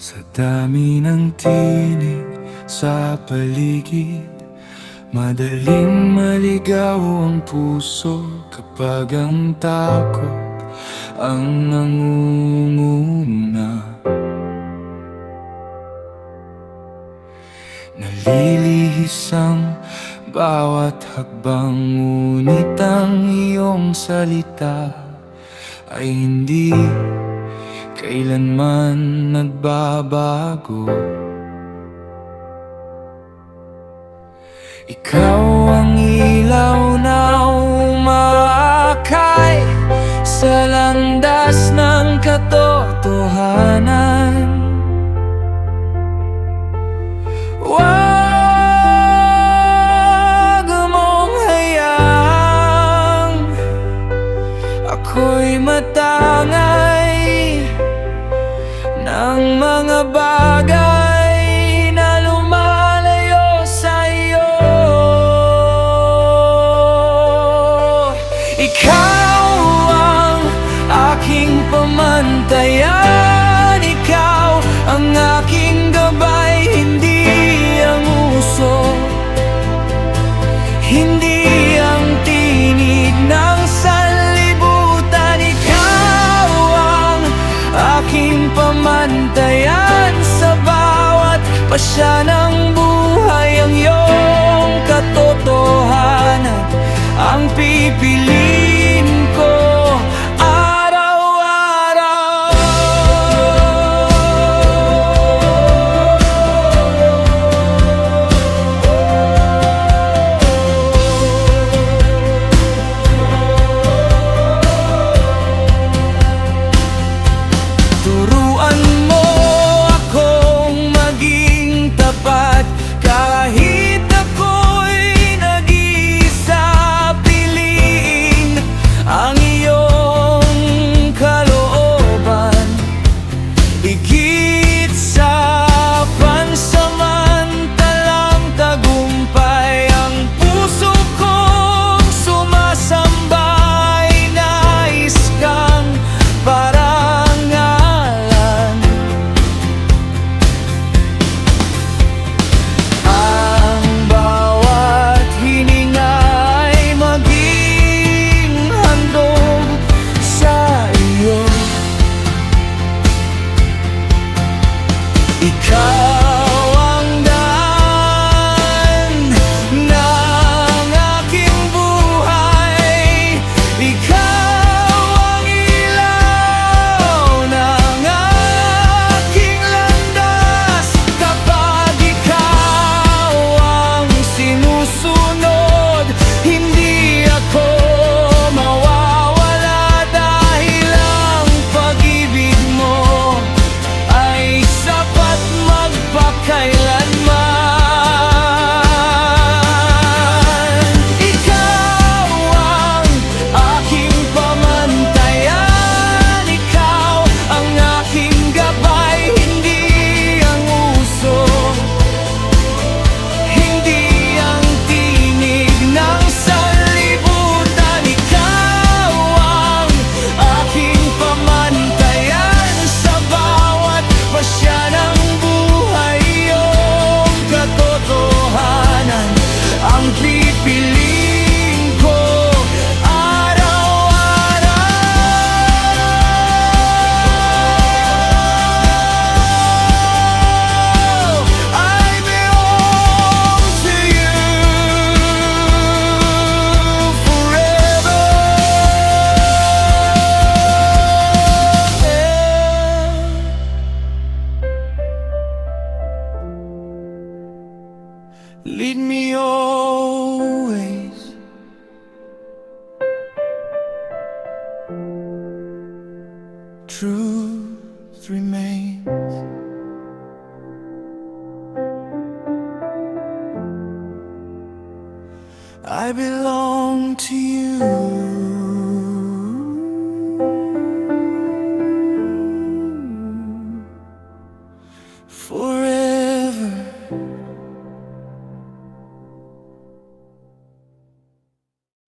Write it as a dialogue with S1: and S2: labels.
S1: Sa dami ng tinig sa paligid, madaling maligaw ang puso kapag ang takot ang nangunguna. Nalilihis ang bawat hakbang, ngunit ang iyong salita ay hindi kailanman nagbabago. Ikaw ang ilaw na umaakay sa landas ng katotohanan. Huwag mong hayaang ako'y matangay ng mga bagay na lumalayo sa iyo. Ikaw ang aking pamantayan, ikaw ang aking gabay, hindi ang uso, hindi ang tinig ng sanlibutan. Ikaw ang aking pamantayan sa bawat pasya ng buhay, ang iyong katotohanan ang pipiliin ko araw-araw. Turuan mo akong maging tapat kahit ako'y nag-iisa. Piliin ang iyong kalooban, higit sa pansamantalang tagumpay. Ang puso kong sumasamba ay nais kang parangalan. Ang bawat hininga ay maging handog sa iyo. Ikaw ang daan ng aking buhay, ikaw ang ilaw ng aking landas. Kapag ikaw ang sinusunod, hindi ako mawawala, dahil ang pag-ibig mo ay sapat magpakailanman. Ikaw ang aking pamantayan, ikaw ang aking gabay, hindi ang uso, hindi ang tinig ng sanlibutan. Ikaw ang aking pamantayan sa bawat pasya ng buhay, iyong katotohanan ang pipiliin ko araw-araw. I belong to you forever. Lead me always, truth remains. I belong to you forever.